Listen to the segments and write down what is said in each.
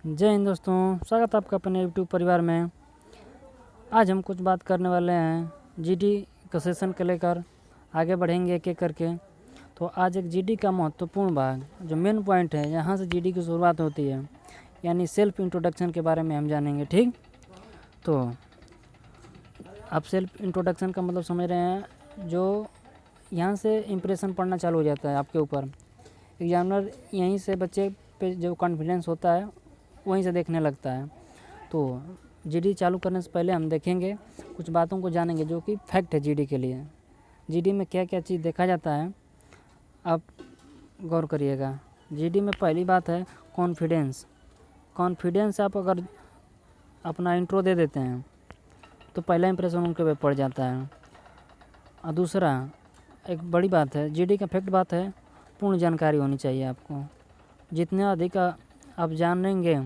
जय हिंद दोस्तों, स्वागत है आपका अपने यूट्यूब परिवार में। आज हम कुछ बात करने वाले हैं जीडी का सेशन को लेकर। आगे बढ़ेंगे एक एक करके। तो आज एक जीडी का महत्वपूर्ण भाग जो मेन पॉइंट है, यहाँ से जीडी की शुरुआत होती है, यानी सेल्फ इंट्रोडक्शन के बारे में हम जानेंगे। ठीक, तो आप सेल्फ इंट्रोडक्शन का मतलब समझ रहे हैं, जो यहाँ से इम्प्रेशन पड़ना चालू हो जाता है आपके ऊपर। एग्जामिनर यहीं से बच्चे पे जो कॉन्फिडेंस होता है वहीं से देखने लगता है। तो जीडी चालू करने से पहले हम देखेंगे, कुछ बातों को जानेंगे जो कि फैक्ट है जीडी के लिए। जीडी में क्या क्या चीज़ देखा जाता है, आप गौर करिएगा। जीडी में पहली बात है कॉन्फिडेंस। कॉन्फिडेंस आप अगर अपना इंट्रो दे देते हैं तो पहला इंप्रेशन उनके पे पड़ जाता है। और दूसरा एक बड़ी बात है, जीडी का फैक्ट बात है, पूर्ण जानकारी होनी चाहिए आपको। जितने अधिक आप जानेंगे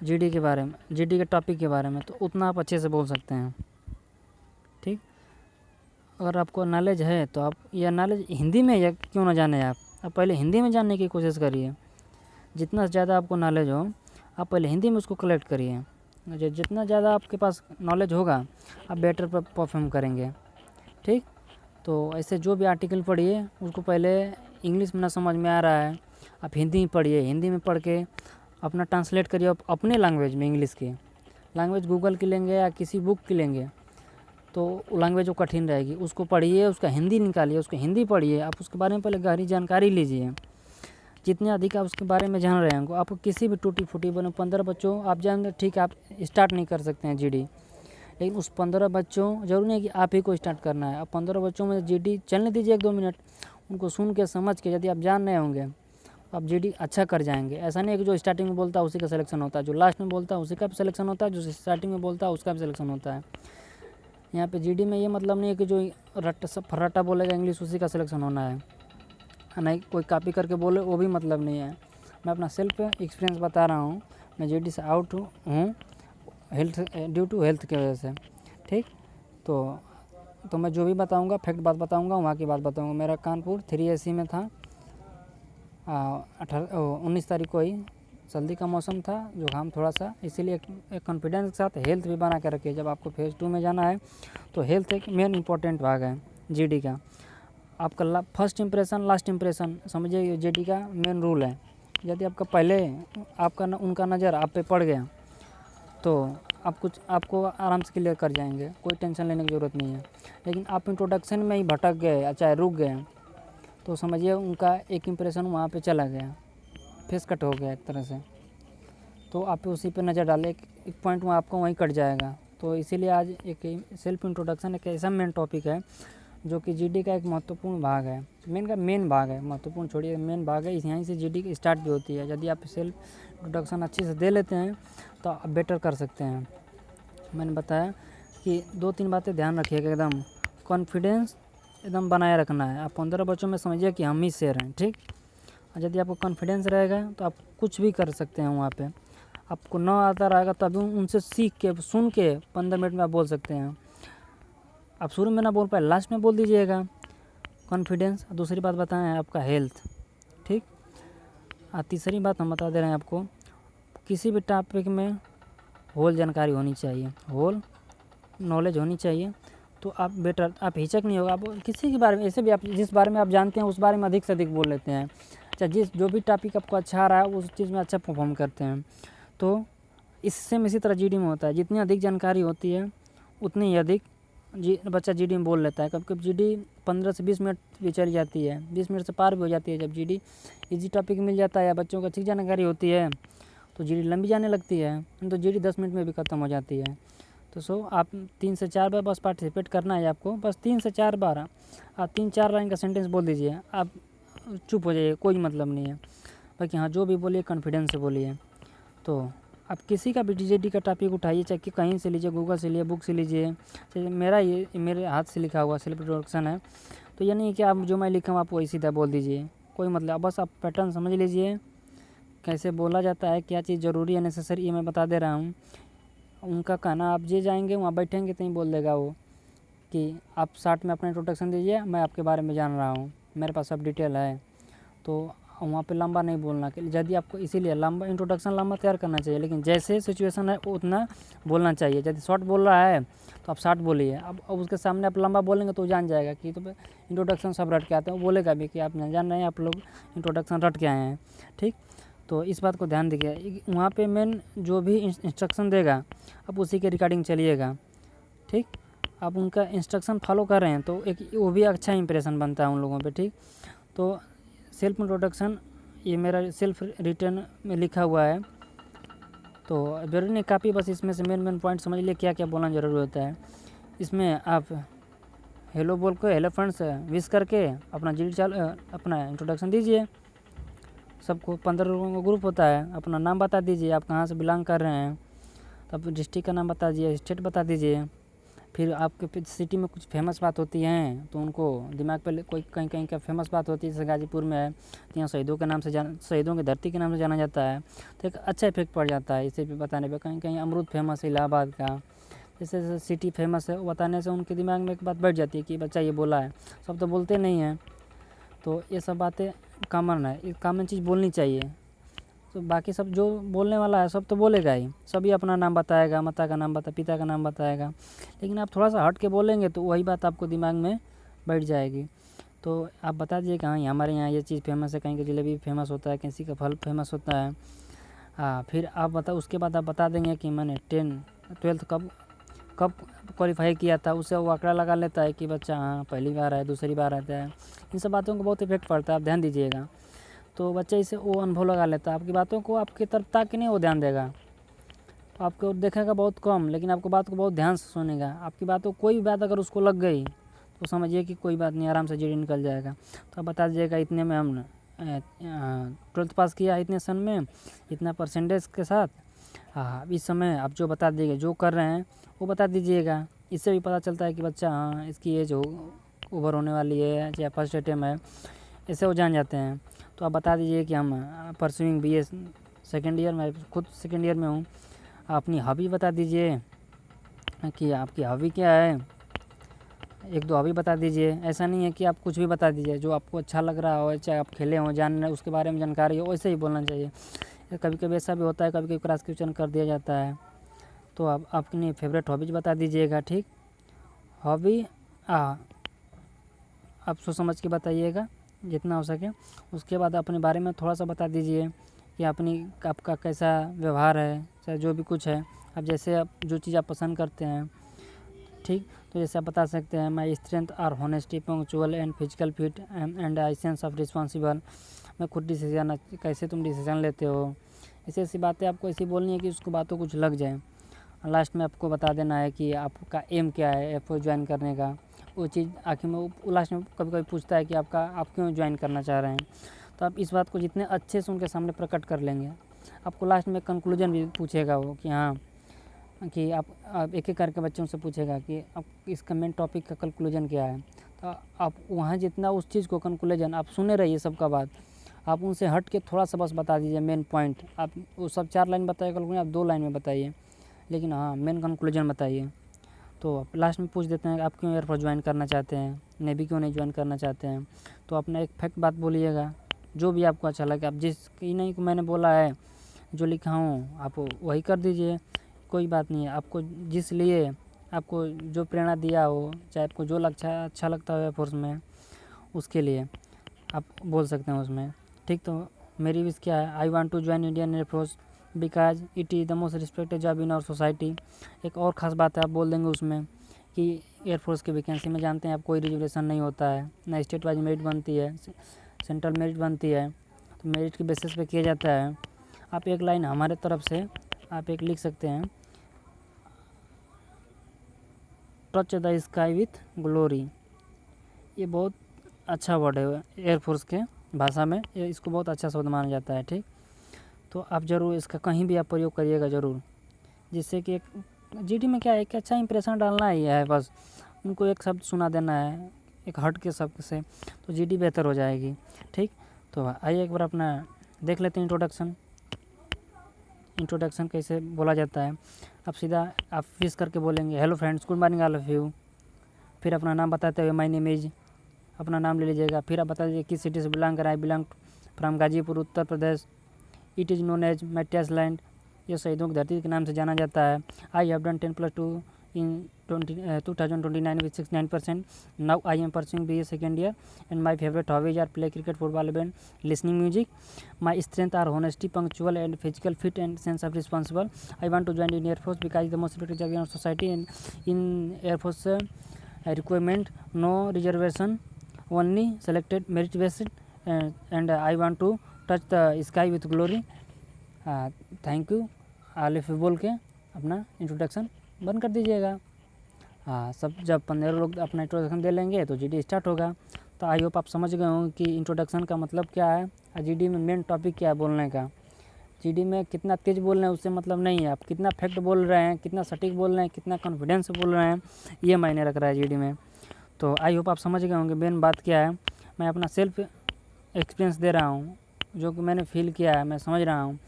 जीडी के बारे में, जीडी के टॉपिक के बारे में, तो उतना आप अच्छे से बोल सकते हैं। ठीक, अगर आपको नॉलेज है तो आप, या नॉलेज हिंदी में या क्यों ना जाने, आप पहले हिंदी में जानने की कोशिश करिए। जितना ज़्यादा आपको नॉलेज हो, आप पहले हिंदी में उसको कलेक्ट करिए। जितना ज़्यादा आपके पास नॉलेज होगा, आप बेटर परफॉर्म करेंगे। ठीक, तो ऐसे जो भी आर्टिकल पढ़िए उसको पहले इंग्लिश में ना समझ में आ रहा है, आप हिंदी में पढ़िए। हिंदी में पढ़ के अपना ट्रांसलेट करिए अपने लैंग्वेज में। इंग्लिश की लैंग्वेज गूगल की लेंगे या किसी बुक की लेंगे तो लैंग्वेज वो कठिन रहेगी, उसको पढ़िए, उसका हिंदी निकालिए, उसको हिंदी पढ़िए, आप उसके बारे में पहले गहरी जानकारी लीजिए। जितने अधिक आप उसके बारे में जान रहे हैं, आपको किसी भी टूटी फूटी बने 15 बच्चों आप जान, ठीक है, आप स्टार्ट नहीं कर सकते हैं जीडी, लेकिन उस 15 बच्चों, जरूरी नहीं कि आप ही को स्टार्ट करना है। आप 15 बच्चों में जीडी चलने दीजिए 1-2 मिनट, उनको सुन के समझ के, यदि आप जान रहे होंगे आप जीडी अच्छा कर जाएंगे। ऐसा नहीं है कि जो स्टार्टिंग में बोलता है उसी का सिलेक्शन होता है, जो लास्ट में बोलता है उसी का भी सिलेक्शन होता है, जो स्टार्टिंग में बोलता है उसका भी सिलेक्शन होता है। यहाँ पे जीडी में ये मतलब नहीं है कि जो फर्राटा बोलेगा इंग्लिश उसी का सिलेक्शन होना है, नहीं कोई कॉपी करके बोले वो भी मतलब नहीं है। मैं अपना सेल्फ एक्सपीरियंस बता रहा हूँ, मैं जीडी से आउट हूँ हेल्थ, ड्यू टू हेल्थ की वजह से। ठीक, तो मैं जो भी बताऊँगा फैक्ट बात बताऊँगा, वहाँ की बात बताऊँगा। मेरा कानपुर 3AC में था, 19 तारीख को ही। सर्दी का मौसम था, जुकाम थोड़ा सा, इसीलिए एक कॉन्फिडेंस के साथ हेल्थ भी बना के रखिए। जब आपको फेज़ 2 में जाना है तो हेल्थ एक मेन इंपॉर्टेंट भाग है जीडी का। आपका फर्स्ट इंप्रेशन लास्ट इंप्रेशन समझिए, जीडी का मेन रूल है। यदि आपका पहले उनका नज़र आप पे पड़ गया तो आपको आराम से क्लियर कर जाएंगे, कोई टेंशन लेने की ज़रूरत नहीं है। लेकिन आप इंट्रोडक्शन में ही भटक गए, चाहे रुक गए, तो समझिए उनका एक इम्प्रेशन वहाँ पे चला गया, फेस कट हो गया एक तरह से। तो आप उसी पे नज़र डालें, एक पॉइंट वहाँ आपका वहीं कट जाएगा। तो इसीलिए आज एक सेल्फ इंट्रोडक्शन एक ऐसा मेन टॉपिक है जो कि जीडी का एक महत्वपूर्ण भाग है। मेन भाग है, महत्वपूर्ण छोड़िए, मेन भाग है। यहीं से जीडी की स्टार्ट भी होती है। यदि आप सेल्फ इंट्रोडक्शन अच्छे से दे लेते हैं तो आप बेटर कर सकते हैं। मैंने बताया कि 2-3 बातें ध्यान रखिएगा, एकदम कॉन्फिडेंस एकदम बनाए रखना है। आप 15 बच्चों में समझिए कि हम ही शेर हैं। ठीक, और यदि आपको कॉन्फिडेंस रहेगा तो आप कुछ भी कर सकते हैं। वहाँ पे आपको न आता रहेगा तभी उनसे सीख के, सुन के 15 मिनट में आप बोल सकते हैं। आप शुरू में ना बोल पाए, लास्ट में बोल दीजिएगा। कॉन्फिडेंस। दूसरी बात बताएं आपका हेल्थ। ठीक, और तीसरी बात हम बता दे रहे हैं आपको, किसी भी टॉपिक में होल जानकारी होनी चाहिए, होल नॉलेज होनी चाहिए, तो आप बेटर, आप हिचक नहीं होगा। आप किसी के बारे में, ऐसे भी आप जिस बारे में आप जानते हैं उस बारे में अधिक से अधिक बोल लेते हैं। अच्छा, जो भी टॉपिक आपको अच्छा आ रहा है उस चीज़ में अच्छा परफॉर्म करते हैं। तो इससे में इसी तरह जीडी में होता है, जितनी अधिक जानकारी होती है उतनी ही अधिक बच्चा जीडी में बोल लेता है। कभी कभी जीडी 15 से 20 मिनट भी चली जाती है, 20 मिनट से पार भी हो जाती है। जब जीडी इजी टॉपिक मिल जाता है या बच्चों को अच्छी जानकारी होती है तो जीडी लंबी जाने लगती है, तो जीडी 10 मिनट में भी ख़त्म हो जाती है। तो आप 3 से 4 बार बस पार्टिसिपेट करना है आपको, बस 3 से 4 बार आप 3-4 लाइन का सेंटेंस बोल दीजिए, आप चुप हो जाइए, कोई मतलब नहीं है। बाकी हाँ, जो भी बोलिए कॉन्फिडेंस से बोलिए। तो आप किसी का भी जीडी का टॉपिक उठाइए, चाहे कि कहीं से लीजिए, गूगल से लीजिए, बुक से लीजिए। ये मेरे हाथ से लिखा हुआ सेल्फ इंट्रोडक्शन है, तो ये नहीं कि आप जो मैं लिखा हूँ आप वही सीधा बोल दीजिए, कोई मतलब। बस आप पैटर्न समझ लीजिए, कैसे बोला जाता है, क्या चीज़ ज़रूरी है, नेसेसरी, ये मैं बता दे रहा हूँ। उनका कहना, आप जे जाएंगे वहाँ बैठेंगे तो ही बोल देगा वो कि आप शॉर्ट में अपना इंट्रोडक्शन दीजिए, मैं आपके बारे में जान रहा हूँ, मेरे पास सब डिटेल है। तो वहाँ पे लंबा नहीं बोलना कि यदि आपको इसीलिए लंबा इंट्रोडक्शन लंबा तैयार करना चाहिए, लेकिन जैसे सिचुएशन है उतना बोलना चाहिए। यदि शॉर्ट बोल रहा है तो आप शॉर्ट बोलिए। अब उसके सामने आप लंबा बोलेंगे तो जान जाएगा कि तो इंट्रोडक्शन सब रट के आते हैं, वो बोलेगा भी कि आप जान रहे हैं आप लोग इंट्रोडक्शन रट के आए हैं। ठीक, तो इस बात को ध्यान दीजिए। वहाँ पे मेन जो भी इंस्ट्रक्शन देगा आप उसी के रिगार्डिंग चलिएगा। ठीक, आप उनका इंस्ट्रक्शन फॉलो कर रहे हैं तो एक वो भी अच्छा इंप्रेशन बनता है उन लोगों पे। ठीक, तो सेल्फ इंट्रोडक्शन ये मेरा सेल्फ रिटन में लिखा हुआ है, तो जरूरी नहीं काफ़ी, बस इसमें से मेन पॉइंट समझ लिए क्या क्या बोलना ज़रूरी होता है। इसमें आप हेलो बोल के हेलो फ्रेंड्स विश करके अपना अपना इंट्रोडक्शन दीजिए। सबको 15 लोगों का ग्रुप होता है, अपना नाम बता दीजिए, आप कहाँ से बिलोंग कर रहे हैं, तब डिस्ट्रिक्ट का नाम बता दीजिए, स्टेट बता दीजिए। फिर आपके सिटी में कुछ फेमस बात होती हैं तो उनको दिमाग पे कोई कहीं कहीं का फेमस बात होती है, जैसे गाजीपुर में है तो यहाँ शहीदों के नाम से शहीदों की धरती के नाम से जाना जाता है, तो एक अच्छा इफेक्ट पड़ जाता है इसे भी बताने पे। कहीं कहीं अमरूद फेमस है इलाहाबाद का, जैसे जैसे सिटी फेमस है वो बताने से उनके दिमाग में एक बात बैठ जाती है कि बच्चा ये बोला है। सब तो बोलते नहीं हैं, तो ये सब बातें कॉमन है, ये कॉमन चीज़ बोलनी चाहिए। तो बाकी सब जो बोलने वाला है सब तो बोलेगा ही, सभी अपना नाम बताएगा, माता का नाम पिता का नाम बताएगा, लेकिन आप थोड़ा सा हट के बोलेंगे तो वही बात आपको दिमाग में बैठ जाएगी। तो आप बता दीजिए कि हाँ हमारे यहाँ ये चीज़ फेमस है, कहीं का जलेबी फेमस होता है, किसी का फल फेमस होता है। हाँ, फिर आप उसके बाद आप बता देंगे कि मैंने 10-12 कब कब क्वालिफाई किया था, उससे वो आंकड़ा लगा लेता है कि बच्चा हाँ पहली बार है, दूसरी बार आता है। इन सब बातों को बहुत इफेक्ट पड़ता है, आप ध्यान दीजिएगा। तो बच्चा इसे वो अनुभव लगा लेता है, आपकी बातों को आपकी तरफ ताकि नहीं वो ध्यान देगा, आपको देखेगा बहुत कम, लेकिन आपको बात को बहुत ध्यान से सुनेगा। आपकी बातों कोई भी बात अगर उसको लग गई तो समझिए कि कोई बात नहीं, आराम से जीडी निकल जाएगा। तो आप बता दीजिएगा इतने में हम 12th पास किया है, इतने सन में, इतना परसेंटेज के साथ। हाँ, इस समय आप जो बता दीजिएगा जो कर रहे हैं वो बता दीजिएगा। इससे भी पता चलता है कि बच्चा हाँ इसकी एज ओवर होने वाली है या फर्स्ट अटेम्प्ट है, ऐसे वो जान जाते हैं। तो आप बता दीजिए कि हम परसुइंग BA सेकेंड ईयर में, खुद सेकेंड ईयर में हूँ। अपनी हॉबी बता दीजिए कि आपकी हॉबी क्या है, 1-2 हॉबी बता दीजिए। ऐसा नहीं है कि आप कुछ भी बता दीजिए, जो आपको अच्छा लग रहा हो, चाहे आप खेले हों, जान रहे उसके बारे में जानकारी हो, वैसे ही बोलना चाहिए। कभी कभी ऐसा भी होता है, कभी कभी क्रॉस क्वेश्चन कर दिया जाता है। तो आप अपनी फेवरेट हॉबीज बता दीजिएगा। ठीक, हॉबी आप सोच समझ के बताइएगा जितना हो सके। उसके बाद अपने बारे में थोड़ा सा बता दीजिए कि आपका कैसा व्यवहार है, चाहे जो भी कुछ है, आप जैसे आप जो चीज़ आप पसंद करते हैं। ठीक, तो जैसे आप बता सकते हैं my strength are honesty punctual and physical fit and I sense of responsible. मैं खुद डिसीजन, कैसे तुम डिसीजन लेते हो, ऐसी ऐसी बातें आपको ऐसी बोलनी है कि उसको बातों कुछ लग जाए। लास्ट में आपको बता देना है कि आपका एम क्या है F ज्वाइन करने का। वो चीज़ आखिर में वो लास्ट में कभी कभी पूछता है कि आप क्यों ज्वाइन करना चाह रहे हैं। तो आप इस बात को जितने अच्छे से उनके सामने प्रकट कर लेंगे, आपको लास्ट में कंक्लूजन भी पूछेगा वो कि हाँ, कि आप एक एक करके बच्चों से पूछेगा कि आप इसका मेन टॉपिक का कंक्लूजन क्या है। तो आप वहाँ जितना उस चीज़ को कंक्लूजन आप सुने रहिए सबका बात, आप उनसे हट के थोड़ा सा बस बता दीजिए मेन पॉइंट। आप वो सब 4 लाइन बताइए कंक्लूजन, आप 2 लाइन में बताइए, लेकिन हाँ मेन कंक्लूजन बताइए। तो लास्ट में पूछ देते हैं आप क्यों एयरफोर्स ज्वाइन करना चाहते हैं, नेवी क्यों नहीं ज्वाइन करना चाहते हैं। तो अपना एक फैक्ट बात बोलिएगा, जो भी आपको अच्छा लगे। आप जिस नहीं को मैंने बोला है, जो लिखा हूँ आप वही कर दीजिए, कोई बात नहीं है। आपको जिस लिए आपको जो प्रेरणा दिया हो, चाहे आपको जो अच्छा लगता हो एयरफोर्स में, उसके लिए आप बोल सकते हैं उसमें। ठीक, तो मेरी विश क्या है, I want to join Indian air force because it is the most respected job in our society. एक और ख़ास बात है आप बोल देंगे उसमें कि एयरफोर्स की वैकेंसी में जानते हैं आप कोई रिजर्वेशन नहीं होता है, ना स्टेट वाइज मेरिट बनती है, सेंट्रल मेरिट बनती है, तो मेरिट के बेसिस पे किया जाता है। आप एक लाइन हमारे तरफ से आप एक लिख सकते हैं, touch the sky with glory. ये बहुत अच्छा वर्ड है एयरफोर्स के भाषा में, इसको बहुत अच्छा शब्द माना जाता है। ठीक, तो आप ज़रूर इसका कहीं भी आप प्रयोग करिएगा ज़रूर, जिससे कि एक जीडी में क्या है, एक अच्छा इंप्रेशन डालना ही है, बस उनको एक शब्द सुना देना है एक हट के शब्द से, तो जीडी बेहतर हो जाएगी। ठीक, तो आइए एक बार अपना देख लेते हैं इंट्रोडक्शन कैसे बोला जाता है। आप सीधा आप विश करके बोलेंगे hello friends, good morning all of you. फिर अपना नाम बताते हुए माय नेम इज, अपना नाम ले लीजिएगा। फिर आप बता दीजिए किस सिटी से बिलोंग कर, I belong from Ghazipur Uttar Pradesh. It is known as martyrs land, ये शहीदों की धरती के नाम से जाना जाता है। I have done 10+2 in 2029 with 69%. Now I am pursuing BA second year and my favorite hobbies are play cricket, football, and listening music. My strengths are honesty, punctual, and physical fit and sense of responsible. I want to join in Air Force because it's the most effective job in our society, and in Air Force requirement no reservation, only selected merit based, and I want to touch the sky with glory. Thank you Alif बोल के अपना introduction बंद कर दीजिएगा। हाँ, सब जब 15 लोग अपना इंट्रोडक्शन दे लेंगे तो जीडी स्टार्ट होगा। तो आई होप आप समझ गए होंगे कि इंट्रोडक्शन का मतलब क्या है और जीडी में मेन टॉपिक क्या है बोलने का। जीडी में कितना तेज़ बोल रहे हैं उससे मतलब नहीं है, आप कितना फैक्ट बोल रहे हैं, कितना सटीक बोल रहे हैं, कितना कॉन्फिडेंस से बोल रहे हैं, ये मायने रख रहा है जीडी में। तो आई होप आप समझ गए होंगे मेन बात क्या है। मैं अपना सेल्फ एक्सपीरियंस दे रहा हूँ, जो कि मैंने फील किया है, मैं समझ रहा हूँ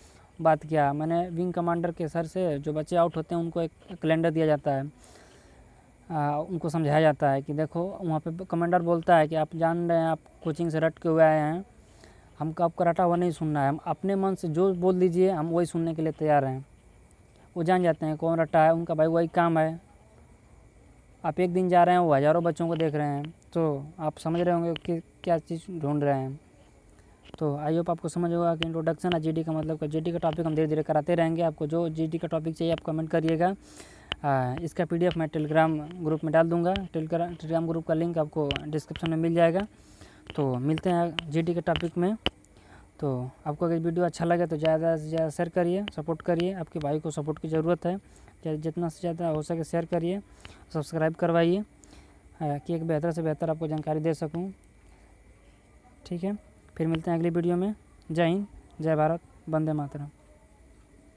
बात क्या है। मैंने विंग कमांडर के सर से जो बच्चे आउट होते हैं उनको एक कैलेंडर दिया जाता है, उनको समझाया जाता है कि देखो वहाँ पे कमांडर बोलता है कि आप जान रहे हैं आप कोचिंग से रट के हुए आए हैं, हमको आपका रटा हुआ नहीं सुनना है, हम अपने मन से जो बोल दीजिए हम वही सुनने के लिए तैयार हैं। वो जान जाते हैं कौन रटा है, उनका भाई वही काम है। आप एक दिन जा रहे हैं वो हज़ारों बच्चों को देख रहे हैं, तो आप समझ रहे होंगे कि क्या चीज़ ढूंढ रहे हैं। तो आई होप आपको समझ होगा कि इंट्रोडक्शन है जीडी का मतलब का। जीडी का टॉपिक हम धीरे धीरे कराते रहेंगे। आपको जो जीडी का टॉपिक चाहिए आप कमेंट करिएगा। इसका पीडीएफ मैं टेलीग्राम ग्रुप में डाल दूंगा। टेलीग्राम ग्रुप का लिंक आपको डिस्क्रिप्शन में मिल जाएगा। तो मिलते हैं जीडी के टॉपिक में। तो आपको अगर वीडियो अच्छा लगे तो ज़्यादा से ज़्यादा शेयर करिए, सपोर्ट करिए। आपके भाई को सपोर्ट की ज़रूरत है, जितना से ज़्यादा हो सके शेयर करिए, सब्सक्राइब करवाइए कि एक बेहतर से बेहतर आपको जानकारी दे सकूँ। ठीक है, फिर मिलते हैं अगली वीडियो में। जय हिंद, जय भारत, वंदे मातरम।